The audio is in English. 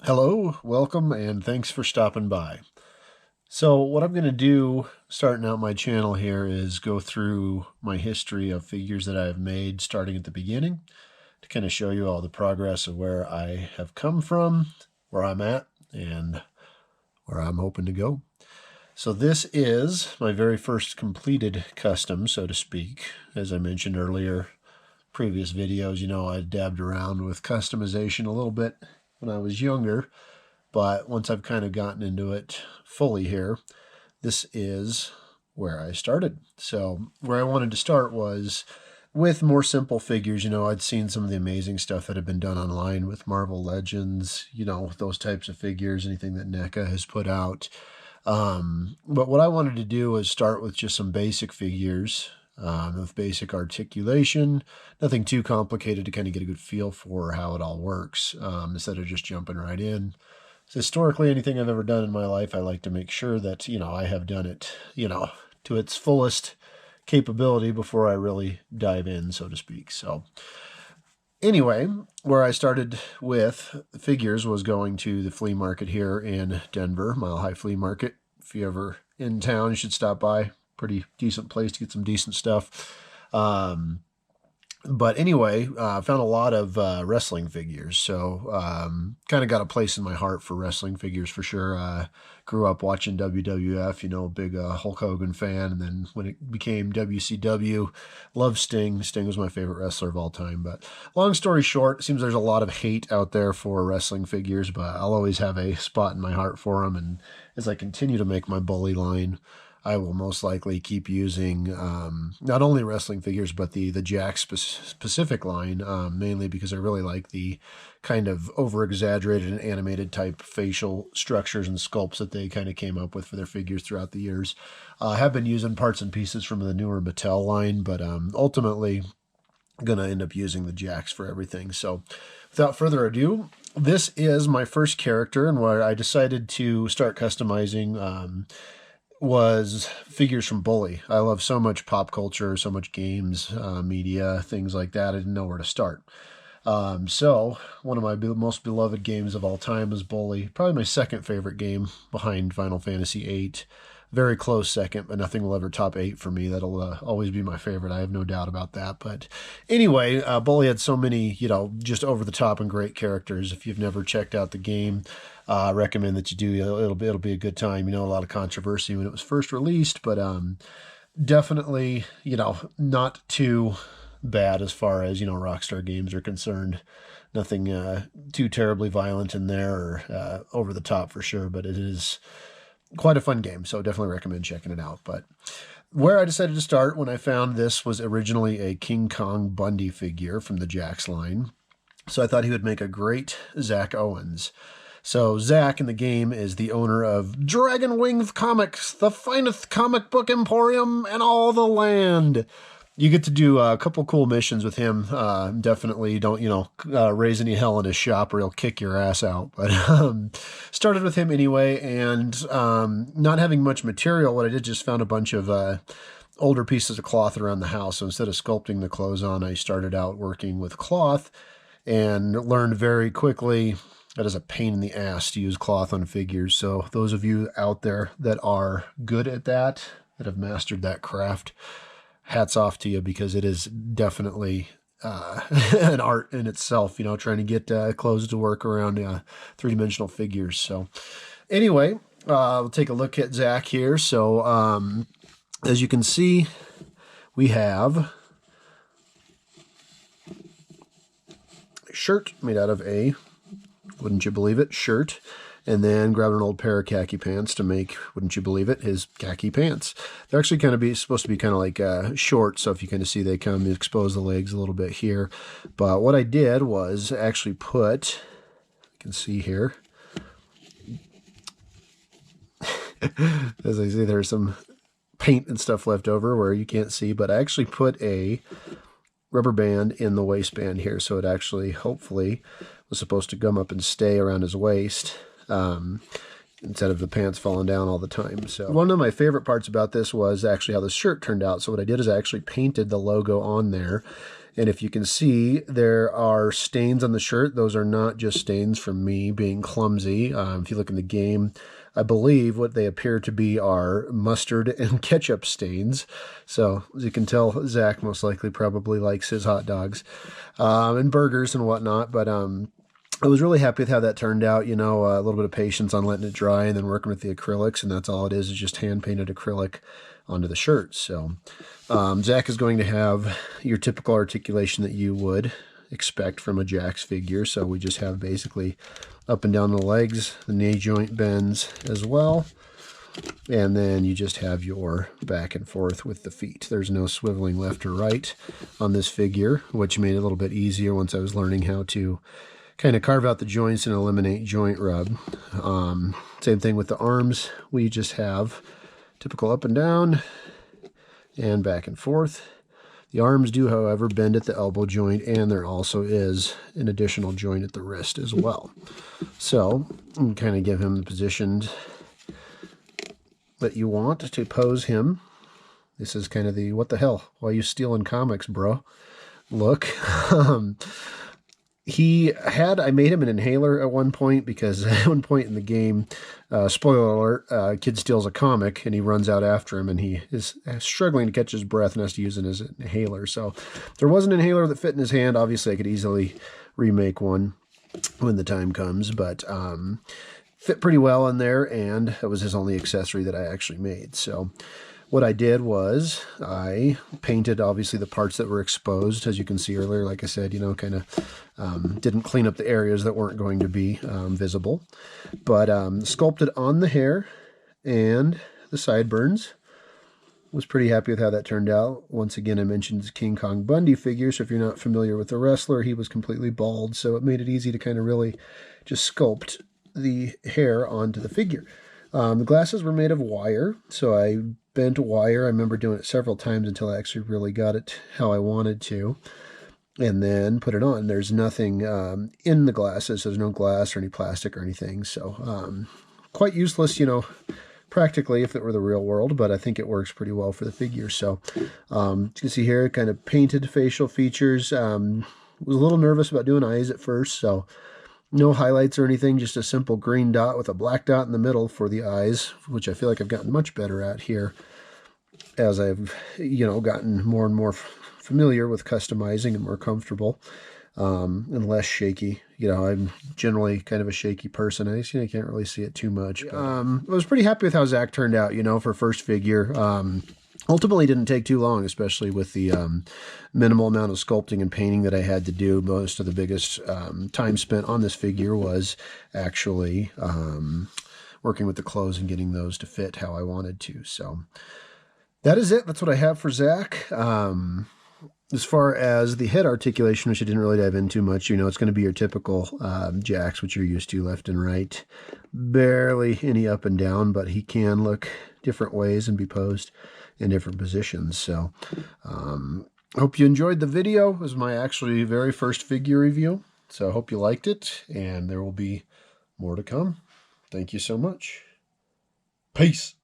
Hello, welcome, and thanks for stopping by. So what I'm going to do starting out my channel here is go through my history of figures that I have made starting at the beginning to kind of show you all the progress of where I have come from, where I'm at, and where I'm hoping to go. So this is my very first completed custom, so to speak. As I mentioned earlier, previous videos, I dabbed around with customization a little bit when I was younger. But once I've kind of gotten into it fully here, this is where I started. So where I wanted to start was with more simple figures. I'd seen some of the amazing stuff that had been done online with Marvel Legends, those types of figures, anything that NECA has put out. But what I wanted to do was start with just some basic figures with basic articulation, nothing too complicated to kind of get a good feel for how it all works, instead of just jumping right in. Historically, anything I've ever done in my life, I like to make sure that, I have done it, to its fullest capability before I really dive in, so to speak. So anyway, where I started with figures was going to the flea market here in Denver, Mile High Flea Market. If you're ever in town, you should stop by. Pretty decent place to get some decent stuff. But anyway, I found a lot of wrestling figures, so kind of got a place in my heart for wrestling figures for sure. Grew up watching WWF, big Hulk Hogan fan, and then when it became WCW, loved Sting. Sting was my favorite wrestler of all time. But long story short, it seems there's a lot of hate out there for wrestling figures, but I'll always have a spot in my heart for them, and as I continue to make my bully line, I will most likely keep using not only wrestling figures, but the Jack specific line, mainly because I really like the kind of over-exaggerated and animated type facial structures and sculpts that they kind of came up with for their figures throughout the years. I have been using parts and pieces from the newer Mattel line, but ultimately going to end up using the Jacks for everything. So without further ado, this is my first character, and where I decided to start customizing was figures from Bully. I love so much pop culture, so much games, media, things like that. I didn't know where to start. So one of my most beloved games of all time is Bully. Probably my second favorite game behind Final Fantasy VIII. Very close second, but nothing will ever top 8 for me. That'll always be my favorite. I have no doubt about that. But anyway, Bully had so many, just over the top and great characters. If you've never checked out the game, I recommend that you do. It'll be a good time. A lot of controversy when it was first released, but definitely, not too bad as far as, Rockstar games are concerned. Nothing too terribly violent in there or over the top for sure, but it is quite a fun game, so definitely recommend checking it out. But where I decided to start when I found this was originally a King Kong Bundy figure from the Jax line. So I thought he would make a great Zac Owens. So Zac in the game is the owner of Draven'Z Comics, the finest comic book emporium in all the land. You get to do a couple cool missions with him. Definitely don't, raise any hell in his shop or he'll kick your ass out. But started with him anyway, and not having much material, what I did just found a bunch of older pieces of cloth around the house. So instead of sculpting the clothes on, I started out working with cloth and learned very quickly that is a pain in the ass to use cloth on figures. So those of you out there that are good at that have mastered that craft, hats off to you, because it is definitely an art in itself, trying to get clothes to work around three-dimensional figures. So anyway, we'll take a look at Zac here. So as you can see, we have a shirt made out of a, wouldn't you believe it, shirt. And then grabbed an old pair of khaki pants to make, wouldn't you believe it, his khaki pants. They're actually supposed to be kind of like short, so if you kind of see, they come expose the legs a little bit here. But what I did was actually put, you can see here, as I say, there's some paint and stuff left over where you can't see, but I actually put a rubber band in the waistband here, so it actually, hopefully, was supposed to gum up and stay around his waist. instead of the pants falling down all the time. So one of my favorite parts about this was actually how the shirt turned out. So what I did is I actually painted the logo on there. And if you can see, there are stains on the shirt. Those are not just stains from me being clumsy. If you look in the game, I believe what they appear to be are mustard and ketchup stains. So as you can tell, Zach most likely probably likes his hot dogs and burgers and whatnot. But I was really happy with how that turned out. You know, a little bit of patience on letting it dry and then working with the acrylics, and that's all it is just hand-painted acrylic onto the shirt. So Zach is going to have your typical articulation that you would expect from a Jakks figure. So we just have basically up and down the legs, the knee joint bends as well, and then you just have your back and forth with the feet. There's no swiveling left or right on this figure, which made it a little bit easier once I was learning how to kind of carve out the joints and eliminate joint rub. Same thing with the arms. We just have typical up and down and back and forth. The arms do, however, bend at the elbow joint, and there also is an additional joint at the wrist as well. So you can kind of give him the position that you want to pose him. This is kind of the, what the hell, why are you stealing comics, bro? Look. I made him an inhaler at one point because at one point in the game, spoiler alert, a kid steals a comic and he runs out after him and he is struggling to catch his breath and has to use it as an inhaler. So there was an inhaler that fit in his hand. Obviously, I could easily remake one when the time comes, but fit pretty well in there, and it was his only accessory that I actually made. So what I did was I painted, obviously, the parts that were exposed, as you can see earlier. Like I said, you know, kind of didn't clean up the areas that weren't going to be visible. But sculpted on the hair and the sideburns. Was pretty happy with how that turned out. Once again, I mentioned King Kong Bundy figure, so if you're not familiar with the wrestler, he was completely bald, so it made it easy to kind of really just sculpt the hair onto the figure. The glasses were made of wire, so I bent wire. I remember doing it several times until I actually really got it how I wanted to, and then put it on. There's nothing in the glasses. There's no glass or any plastic or anything, so quite useless, you know, practically if it were the real world, but I think it works pretty well for the figure. So you can see here, kind of painted facial features. Was a little nervous about doing eyes at first, so no highlights or anything, just a simple green dot with a black dot in the middle for the eyes, which I feel like I've gotten much better at here as I've, you know, gotten more and more familiar with customizing and more comfortable and less shaky. You know, I'm generally kind of a shaky person. I can't really see it too much. But, I was pretty happy with how Zach turned out, you know, for first figure. Ultimately didn't take too long, especially with the minimal amount of sculpting and painting that I had to do. Most of the biggest time spent on this figure was actually working with the clothes and getting those to fit how I wanted to. So that is it. That's what I have for Zach. As far as the head articulation, which I didn't really dive into much, you know, it's going to be your typical Jakks, which you're used to, left and right. Barely any up and down, but he can look different ways and be posed in different positions. So hope you enjoyed the video. It was my actually very first figure review. So I hope you liked it, and there will be more to come. Thank you so much. Peace.